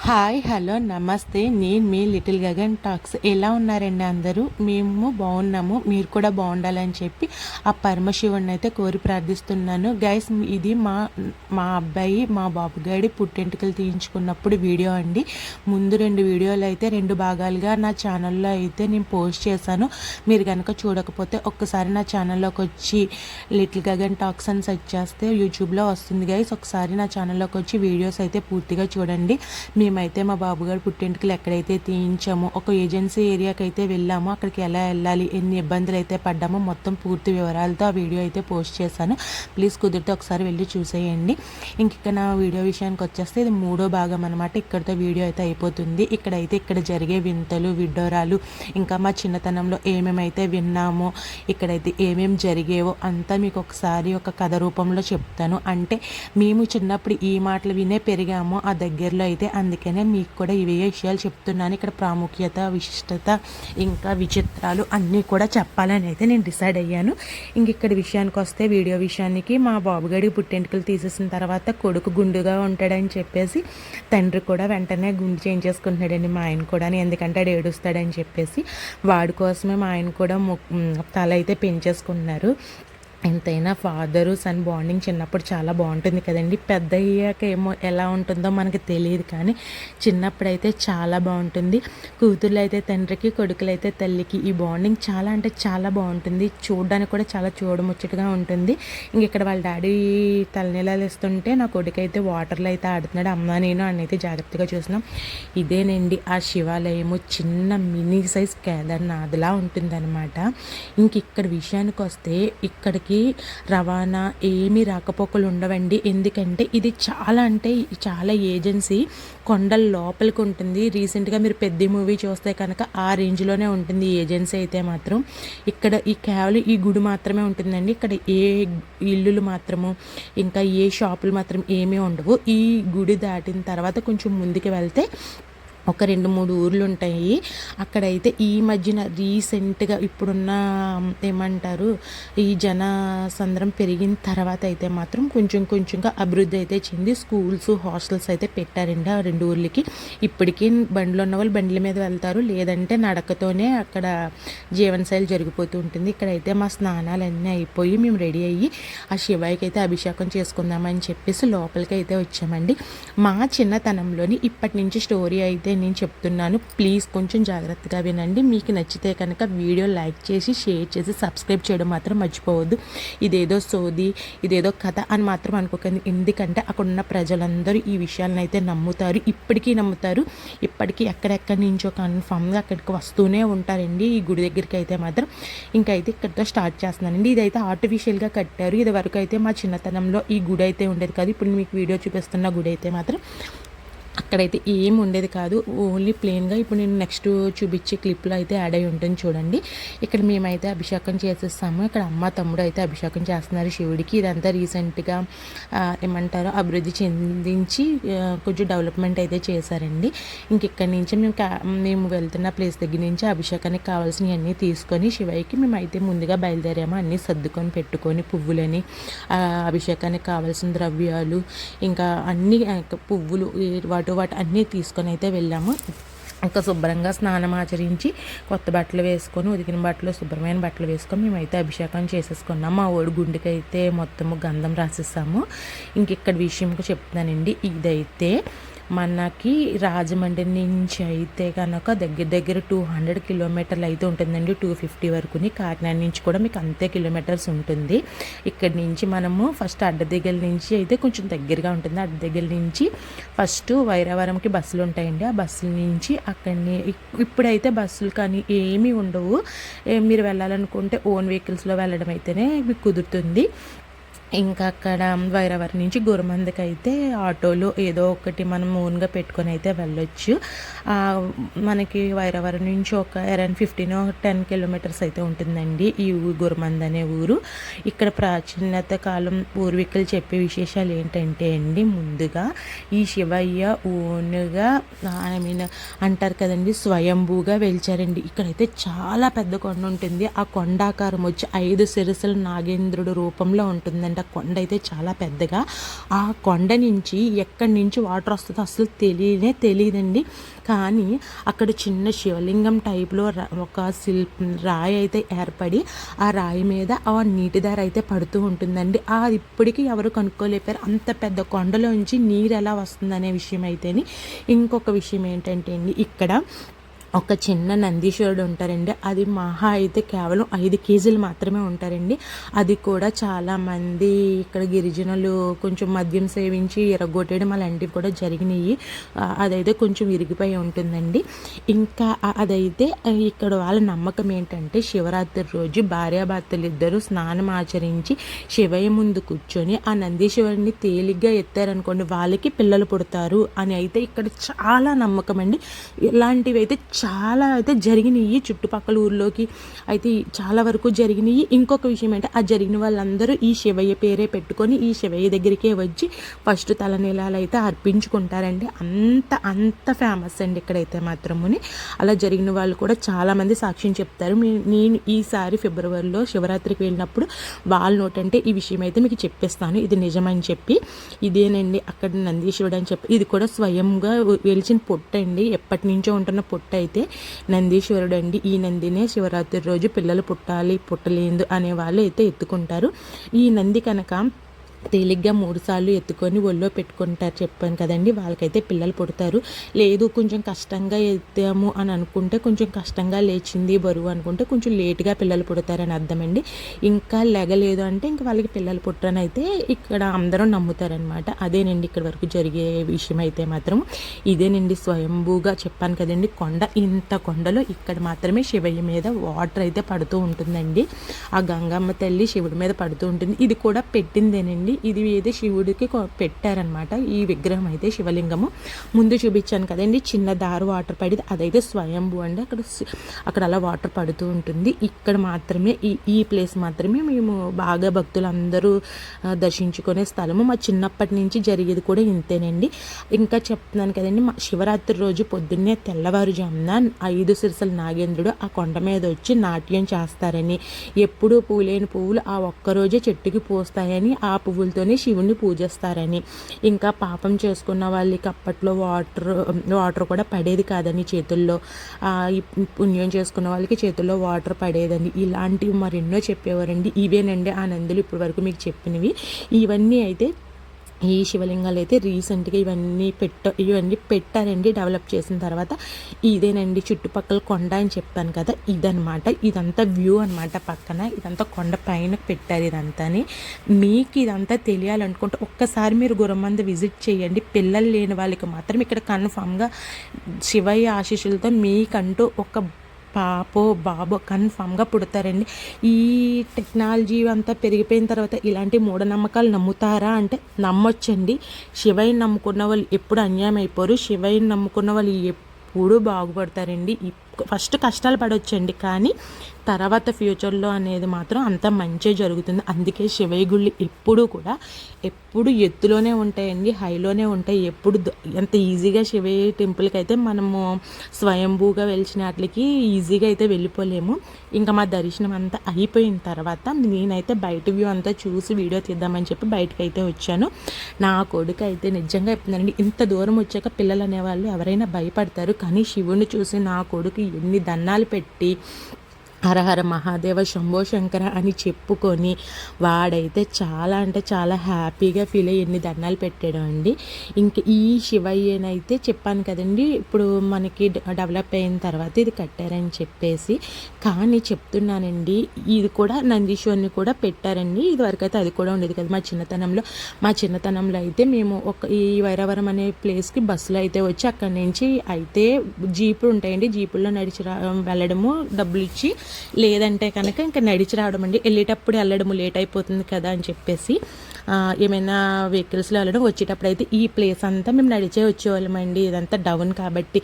Hi hello నమస్తే, నేను మీ little Gagan talks. ఎలా ఉన్నారండి అందరూ? మేము బాగున్నాము, మీరు కూడా బాగుండాలని చెప్పి ఆ పరమశివుడిని అయితే కోరి ప్రార్థిస్తున్నాను. గైస్, ఇది మా అబ్బాయి మా బాబుగాడి పుట్టెంటుకలు తీయించుకున్నప్పుడు వీడియో అండి. ముందు 2 వీడియోలు అయితే 2 భాగాలుగా నా ఛానల్లో అయితే నేను పోస్ట్ చేశాను. మీరు కనుక చూడకపోతే ఒక్కసారి నా ఛానల్లోకి వచ్చి లిటిల్ గగన్ టాక్స్ అని సెర్చ్ చేస్తే యూట్యూబ్లో వస్తుంది గైస్. ఒకసారి నా ఛానల్లోకి వచ్చి వీడియోస్ అయితే పూర్తిగా చూడండి. మేమైతే మా బాబుగారు పుట్టింటికి ఎక్కడైతే తీయించామో ఒక ఏజెన్సీ ఏరియాకి అయితే వెళ్ళామో, అక్కడికి ఎలా వెళ్ళాలి, ఎన్ని ఇబ్బందులు అయితే పడ్డామో మొత్తం పూర్తి వివరాలతో ఆ వీడియో అయితే పోస్ట్ చేశాను. ప్లీజ్ కుదిరితే ఒకసారి వెళ్ళి చూసేయండి. ఇంక నా వీడియో విషయానికి వచ్చేస్తే ఇది 3వ భాగం అనమాట. ఇక్కడితో వీడియో అయితే అయిపోతుంది. ఇక్కడ జరిగే వింతలు విడ్డోరాలు, ఇంకా మా చిన్నతనంలో ఏమేమైతే విన్నామో, ఇక్కడైతే ఏమేమి జరిగేవో అంతా మీకు ఒకసారి ఒక కథ రూపంలో చెప్తాను. అంటే మేము చిన్నప్పుడు ఈ మాటలు వినే పెరిగామో ఆ దగ్గరలో అయితే, అందుకనే మీకు కూడా ఇవే విషయాలు చెప్తున్నాను. ఇక్కడ ప్రాముఖ్యత, విశిష్టత, ఇంకా విచిత్రాలు అన్నీ కూడా చెప్పాలని అయితే నేను డిసైడ్ అయ్యాను. ఇక్కడ విషయానికి వస్తే, వీడియో విషయానికి, మా బాబుగాడికి పుట్టెంటుకలు తీసేసిన తర్వాత కొడుకు గుండుగా ఉంటాడని చెప్పేసి తండ్రి కూడా వెంటనే గుండు చేయించేసుకుంటున్నాడండి. మా ఆయన కూడా, ఎందుకంటే ఆడు ఏడుస్తాడని చెప్పేసి వాడి కోసమే మా ఆయన కూడా తల అయితే పెంచేసుకున్నారు. ఎంతైనా ఫాదరు సన్ బాండింగ్ చిన్నప్పుడు చాలా బాగుంటుంది కదండి. పెద్ద అయ్యాక ఏమో ఎలా ఉంటుందో మనకు తెలియదు, కానీ చిన్నప్పుడైతే చాలా బాగుంటుంది. కూతుర్లు అయితే తండ్రికి, కొడుకులు అయితే తల్లికి ఈ బాండింగ్ చాలా అంటే చాలా బాగుంటుంది. చూడడానికి కూడా చాలా చూడముచ్చటగా ఉంటుంది. ఇక్కడ వాళ్ళ డాడీ తలనీలాలు ఇస్తుంటే నా కొడుకు అయితే వాటర్లో అయితే ఆడుతున్నాడు. అమ్మ నేను అన్నైతే జాగ్రత్తగా చూసినాం. ఇదేనండి ఆ శివాలయము, చిన్న మినీ సైజ్ కేదార్నాథ్లా ఉంటుందన్నమాట. ఇక్కడ విషయానికి వస్తే, ఇక్కడికి రవాణా ఏమీ రాకపోకలు ఉండవండి. ఎందుకంటే ఇది చాలా అంటే చాలా ఏజెన్సీ కొండల లోపలికి ఉంటుంది. రీసెంట్గా మీరు పెద్ద మూవీ చూస్తే కనుక ఆ రేంజ్లోనే ఉంటుంది ఈ ఏజెన్సీ అయితే మాత్రం. ఇక్కడ కేవలం ఈ గుడి మాత్రమే ఉంటుందండి. ఇక్కడ ఏ ఇల్లులు మాత్రము, ఇంకా ఏ షాపులు మాత్రం ఏమీ ఉండవు. ఈ గుడి దాటిన తర్వాత కొంచెం ముందుకు వెళ్తే ఒక 2-3 ఊర్లు ఉంటాయి. అక్కడైతే ఈ మధ్యన రీసెంట్గా ఇప్పుడున్న ఏమంటారు, ఈ జనసంద్రం పెరిగిన తర్వాత అయితే మాత్రం కొంచెంగా అభివృద్ధి అయితే చెంది స్కూల్స్, హాస్టల్స్ అయితే పెట్టారండి ఆ 2 ఊర్లకి. ఇప్పటికీ బండ్లు ఉన్న వాళ్ళు బండ్ల మీద వెళ్తారు, లేదంటే నడకతోనే అక్కడ జీవనశైలి జరిగిపోతూ ఉంటుంది. ఇక్కడైతే మా స్నానాలన్నీ అయిపోయి మేము రెడీ అయ్యి ఆ శివాయికి అయితే అభిషేకం చేసుకుందామని చెప్పేసి లోపలికి అయితే వచ్చామండి. మా చిన్నతనంలోని ఇప్పటి నుంచి స్టోరీ అయితే నేను చెప్తున్నాను. ప్లీజ్ కొంచెం జాగ్రత్తగా వినండి. మీకు నచ్చితే కనుక వీడియో లైక్ చేసి, షేర్ చేసి, సబ్స్క్రైబ్ చేయడం మాత్రం మర్చిపోవద్దు. ఇదేదో సోది, ఇదేదో కథ అని మాత్రం అనుకోకండి. ఎందుకంటే అక్కడ ఉన్న ప్రజలందరూ ఈ విషయాలను అయితే నమ్ముతారు, ఇప్పటికీ నమ్ముతారు. ఇప్పటికీ ఎక్కడెక్కడి నుంచో కన్ఫామ్గా అక్కడికి వస్తూనే ఉంటారండి ఈ గుడి దగ్గరికి అయితే మాత్రం. ఇంకైతే ఇక్కడితో స్టార్ట్ చేస్తున్నానండి. ఇదైతే ఆర్టిఫిషియల్గా కట్టారు. ఇది వరకు అయితే మా చిన్నతనంలో ఈ గుడి అయితే ఉండేది కాదు. ఇప్పుడు మీకు వీడియో చూపిస్తున్న గుడి అయితే మాత్రం అక్కడైతే ఏమి ఉండేది కాదు, ఓన్లీ ప్లెయిన్గా. ఇప్పుడు నేను నెక్స్ట్ చూపించే క్లిప్లో అయితే యాడ్ అయి ఉంటుంది చూడండి. ఇక్కడ మేమైతే అభిషేకం చేసేస్తాము. ఇక్కడ అమ్మ తమ్ముడు అయితే అభిషేకం చేస్తున్నారు శివుడికి. ఇదంతా రీసెంట్గా ఏమంటారో అభివృద్ధి చెందించి కొంచెం డెవలప్మెంట్ అయితే చేశారండి. ఇక్కడి నుంచి మేము వెళ్తున్న ప్లేస్ దగ్గర నుంచి అభిషేకానికి కావాల్సినవి అన్నీ తీసుకొని శివయ్యకి మేమైతే ముందుగా బయలుదేరాము. అన్నీ సర్దుకొని పెట్టుకొని పువ్వులని, అభిషేకానికి కావాల్సిన ద్రవ్యాలు, ఇంకా అన్ని పువ్వులు, వాటి అన్నీ తీసుకొని అయితే వెళ్ళాము. ఇంకా శుభ్రంగా స్నానం ఆచరించి కొత్త బట్టలు వేసుకొని, ఉతికిన బట్టలు, శుభ్రమైన బట్టలు వేసుకొని మేమైతే అభిషేకం చేసేసుకున్నాము. మా ఓడి గుండెకి అయితే మొత్తము గంధం రాసేసాము. ఇక్కడ విషయంకి చెప్తున్నానండి. ఇదైతే మనకి రాజమండ్రి నుంచి అయితే కనుక దగ్గర 200 కిలోమీటర్లు అయితే ఉంటుందండి. 250 వరకుని. కాకినాడ నుంచి కూడా మీకు అంతే కిలోమీటర్స్ ఉంటుంది. ఇక్కడి నుంచి మనము ఫస్ట్ అడ్డదిగ్గల నుంచి అయితే కొంచెం దగ్గరగా ఉంటుంది. అడ్డదిగ్గల నుంచి ఫస్ట్ వైరావరంకి బస్సులు ఉంటాయండి. ఆ బస్సుల నుంచి అక్కడిని ఇప్పుడైతే బస్సులు కానీ ఏమీ ఉండవు. మీరు వెళ్ళాలనుకుంటే ఓన్ వెహికల్స్లో వెళ్ళడం అయితేనే మీకు కుదురుతుంది. ఇంకా అక్కడ వైరావరం నుంచి గురమందకి అయితే ఆటోలో ఏదో ఒకటి మనం ఓన్గా పెట్టుకొని అయితే వెళ్ళొచ్చు. మనకి వైరావరం నుంచి ఒక అరౌండ్ 15-10 కిలోమీటర్స్ అయితే ఉంటుందండి ఈ గురమంద అనే ఊరు. ఇక్కడ ప్రాచీనత కాలం పూర్వీకులు చెప్పే విశేషాలు ఏంటంటే అండి, ముందుగా ఈ శివయ్య ఓన్గా అంటారు కదండి, స్వయంభూగా వెలిచారండి. ఇక్కడైతే చాలా పెద్ద కొండ ఉంటుంది. ఆ కొండాకారం వచ్చి 5 శిరస్సుల నాగేంద్రుడు రూపంలో ఉంటుందండి. ఉంటుందండి. ఆ కొండ అయితే చాలా పెద్దగా, ఆ కొండ నుంచి ఎక్కడి నుంచి వాటర్ వస్తుందో అసలు తెలియదండి. కానీ అక్కడ చిన్న శివలింగం టైప్లో ఒక రాయి అయితే ఏర్పడి ఆ రాయి మీద ఆ నీటి ధార అయితే పడుతూ ఉంటుందండి. అది ఇప్పటికీ ఎవరు కనుక్కోలేపారు, అంత పెద్ద కొండలోంచి నీరు ఎలా వస్తుందనే విషయం అయితేని. ఇంకొక విషయం ఏంటంటే అండి, ఇక్కడ ఒక చిన్న నందీశ్వరుడు ఉంటారండి. అది మహా అయితే కేవలం 5 కేజీలు మాత్రమే ఉంటారండి. అది కూడా చాలామంది ఇక్కడ గిరిజనులు కొంచెం మద్యం సేవించి ఎరగొట్టేయడం అలాంటివి కూడా జరిగినాయి. అదైతే కొంచెం విరిగిపోయి ఉంటుందండి. ఇంకా అదైతే ఇక్కడ వాళ్ళ నమ్మకం ఏంటంటే, శివరాత్రి రోజు భార్యాభర్తలు ఇద్దరు స్నానం ఆచరించి శివయ్య ముందు కూర్చొని ఆ నందీశ్వరుడిని తేలిగ్గా ఎత్తారనుకోండి, వాళ్ళకి పిల్లలు పుడతారు అని అయితే ఇక్కడ చాలా నమ్మకం అండి. ఇలాంటివి అయితే చాలా అయితే జరిగినాయి, చుట్టుపక్కల ఊర్లోకి అయితే చాలా వరకు జరిగినాయి. ఇంకొక విషయం ఏంటంటే, ఆ జరిగిన వాళ్ళందరూ ఈ శివయ్య పేరే పెట్టుకొని ఈ శివయ్య దగ్గరికే వచ్చి ఫస్ట్ తలనీలాలు అయితే అర్పించుకుంటారండి. అంత ఫేమస్ అండి ఇక్కడైతే మాత్రముని. అలా జరిగిన వాళ్ళు కూడా చాలామంది సాక్ష్యం చెప్తారు. నేను ఈసారి ఫిబ్రవరిలో శివరాత్రికి వెళ్ళినప్పుడు వాళ్ళ నోటంటే ఈ విషయం అయితే మీకు చెప్పేస్తాను, ఇది నిజమని చెప్పి. ఇదేనండి అక్కడ నందీశ్వరుడు అని చెప్పి, ఇది కూడా స్వయంగా వెలిచిన పొట్టు అండి, ఎప్పటి నుంచో ఉంటున్న పొట్టు అయితే నందీశ్వరుడు అండి. ఈ నందినే శివరాత్రి రోజు పిల్లలు పుట్టాలి పుట్టలేదు అనే వాళ్ళు అయితే ఎత్తుకుంటారు. ఈ నంది కనుక తేలిగ్గా 3 సార్లు ఎత్తుకొని ఒళ్ళో పెట్టుకుంటారు చెప్పాను కదండి, వాళ్ళకైతే పిల్లలు పుడతారు. లేదు కొంచెం కష్టంగా ఎత్తాము అని అనుకుంటే, కొంచెం కష్టంగా లేచింది బరువు అనుకుంటే కొంచెం లేటుగా పిల్లలు పుడతారని అర్థమండి. ఇంకా లెగలేదు అంటే ఇంకా వాళ్ళకి పిల్లలు పుట్టరని అయితే ఇక్కడ అందరూ నమ్ముతారనమాట. అదేనండి ఇక్కడ వరకు జరిగే విషయం అయితే మాత్రం. ఇదేనండి స్వయంభూగా చెప్పాను కదండి కొండ. ఇంత కొండలో ఇక్కడ మాత్రమే శివయ్య మీద వాటర్ అయితే పడుతూ ఉంటుందండి. ఆ గంగమ్మ తల్లి శివుడి మీద పడుతూ ఉంటుంది. ఇది కూడా పెట్టిందేనండి, ఇది ఏదో శివుడికి పెట్టారనమాట. ఈ విగ్రహం అయితే శివలింగము ముందు చూపించాను కదండి, చిన్న దారు వాటర్ పడి, అదైతే స్వయంభూ అండి. అక్కడ అలా వాటర్ పడుతూ ఉంటుంది. ఇక్కడ మాత్రమే ఈ ప్లేస్ మాత్రమే మేము బాగా భక్తులందరూ దర్శించుకునే స్థలము. మా చిన్నప్పటి నుంచి జరిగేది కూడా ఇంతేనండి. ఇంకా చెప్తున్నాను కదండి, మా శివరాత్రి రోజు పొద్దున్నే తెల్లవారుజామున 5 సిరసల నాగేంద్రుడు ఆ కొండ మీద వచ్చి నాట్యం చేస్తారని, ఎప్పుడూ పూలేని పువ్వులు ఆ ఒక్కరోజే చెట్టుకి పూస్తాయని, ఆ పువ్వులతోనే శివుణ్ణి పూజిస్తారని, ఇంకా పాపం చేసుకున్న వాళ్ళకి అప్పట్లో వాటర్ కూడా పడేది కాదని చేతుల్లో, పుణ్యం చేసుకున్న వాళ్ళకి చేతుల్లో వాటర్ పడేదని, ఇలాంటివి మరెన్నో చెప్పేవారండి. ఇవేనండి ఆ నందులు ఇప్పటి వరకు మీకు చెప్పినవి. ఇవన్నీ అయితే ఈ శివలింగాలు అయితే రీసెంట్గా ఇవన్నీ పెట్టారండి డెవలప్ చేసిన తర్వాత. ఇదేనండి చుట్టుపక్కల కొండ అని చెప్పాను కదా, ఇదనమాట. ఇదంతా వ్యూ అనమాట, పక్కన ఇదంతా కొండ పైన పెట్టారు ఇదంతాని. మీకు ఇదంతా తెలియాలనుకుంటే ఒక్కసారి మీరు గురమంద విజిట్ చేయండి. పిల్లలు లేని వాళ్ళకి మాత్రం ఇక్కడ కన్ఫామ్గా శివయ్య ఆశీస్సులతో మీకంటూ ఒక పాపో బాబో కన్ఫామ్గా పుడతారండి. ఈ టెక్నాలజీ అంతా పెరిగిపోయిన తర్వాత ఇలాంటి మూఢనమ్మకాలు నమ్ముతారా అంటే నమ్మొచ్చండి. శివయ్యని నమ్ముకున్న వాళ్ళు ఎప్పుడు అన్యాయం అయిపోరు, శివయ్యని నమ్ముకున్న వాళ్ళు ఎప్పుడు బాగుపడతారండి. ఫస్ట్ కష్టాలు పడవచ్చండి, కానీ తర్వాత ఫ్యూచర్లో అనేది మాత్రం అంత మంచి జరుగుతుంది. అందుకే శివయ్య గుళ్ళు ఎప్పుడు ఎత్తులోనే ఉంటాయండి, హైలోనే ఉంటాయి. ఎంత ఈజీగా శివయ్య టెంపుల్కి అయితే మనము స్వయంభూగా వెలిచిన వాటికి ఈజీగా అయితే వెళ్ళిపోలేము. ఇంకా మా దర్శనం అంతా అయిపోయిన తర్వాత నేనైతే బయట వ్యూ అంతా చూసి వీడియో తీద్దామని చెప్పి బయటకు అయితే వచ్చాను. నా కొడుకు అయితే నిజంగా చెప్తున్నానండి, ఇంత దూరం వచ్చాక పిల్లలు అనేవాళ్ళు ఎవరైనా భయపడతారు, కానీ శివుని చూసి నా కొడుకు ఎన్ని దండాలు పెట్టి హరహర మహాదేవ శంభో శంకర అని చెప్పుకొని వాడైతే చాలా అంటే చాలా హ్యాపీగా ఫీల్ అయ్యి ఎన్ని దండాలు పెట్టాడు అండి. ఇంక ఈ శివయ్యనైతే చెప్పాను కదండి, ఇప్పుడు మనకి డెవలప్ అయిన తర్వాత ఇది కట్టారని చెప్పేసి. కానీ చెప్తున్నానండి, ఇది కూడా నందీశ్వరుని కూడా పెట్టారండి. ఇది వరకైతే అది కూడా ఉండేది కదా మా చిన్నతనంలో అయితే మేము ఈ వైరవరం అనే ప్లేస్కి బస్సులో అయితే వచ్చి అక్కడి నుంచి అయితే జీపులు ఉంటాయండి, జీపుల్లో నడిచి వెళ్ళడము, డబ్బులు ఇచ్చి, లేదంటే కనుక ఇంకా నడిచి రావడం అండి. వెళ్ళేటప్పుడు వెళ్ళడము లేట్ అయిపోతుంది కదా అని చెప్పేసి ఏమైనా వెహికల్స్లో వెళ్ళడం, వచ్చేటప్పుడు అయితే ఈ ప్లేస్ అంతా మేము నడిచే వచ్చేవాళ్ళమండి. ఇదంతా డౌన్ కాబట్టి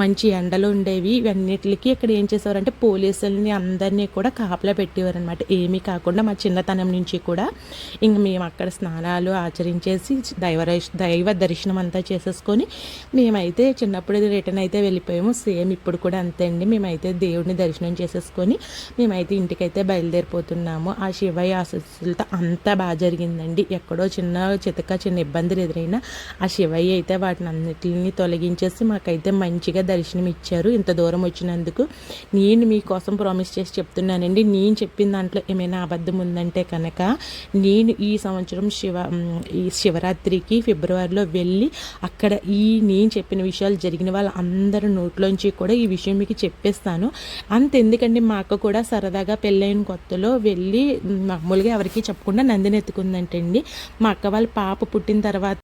మంచి ఎండలు ఉండేవి. ఇవన్నిటికి ఇక్కడ ఏం చేసేవారంటే పోలీసుల్ని అందరినీ కూడా కాపలా పెట్టేవారు అనమాట. ఏమీ కాకుండా మా చిన్నతనం నుంచి కూడా ఇంక మేము అక్కడ స్నానాలు ఆచరించేసి దైవ దర్శనం అంతా చేసేసుకొని మేమైతే చిన్నప్పుడు రిటర్న్ అయితే వెళ్ళిపోయాము. సేమ్ ఇప్పుడు కూడా అంతే అండి. మేమైతే దేవుడిని దర్శనం చేసేసుకొని మేమైతే ఇంటికైతే బయలుదేరిపోతున్నాము. ఆ శివయ్య ఆశీస్సులతో అంతా బాగా జరిగిందండి. ఎక్కడో చిన్న ఇబ్బందులు ఎదురైనా ఆ శివయ్య అయితే వాటిని అన్నిటిని తొలగించేసి మాకైతే మంచిగా దర్శనం ఇచ్చారు. ఇంత దూరం వచ్చినందుకు నేను మీకోసం ప్రామిస్ చేసి చెప్తున్నానండి. నేను చెప్పిన దాంట్లో ఏమైనా అబద్ధం ఉందంటే కనుక నేను ఈ సంవత్సరం ఈ శివరాత్రికి ఫిబ్రవరిలో వెళ్ళి అక్కడ నేను చెప్పిన విషయాలు జరిగిన వాళ్ళ అందరి నోట్లోంచి కూడా ఈ విషయం మీకు చెప్పేస్తాను. అంతెందుకండి, మా అక్క కూడా సరదాగా పెళ్ళైన కొత్తలో వెళ్ళి మామూలుగా ఎవరికి చెప్పకుండా నందిని ఎత్తుకుందంటండి. మా అక్క వాళ్ళ పాప పుట్టిన తర్వాత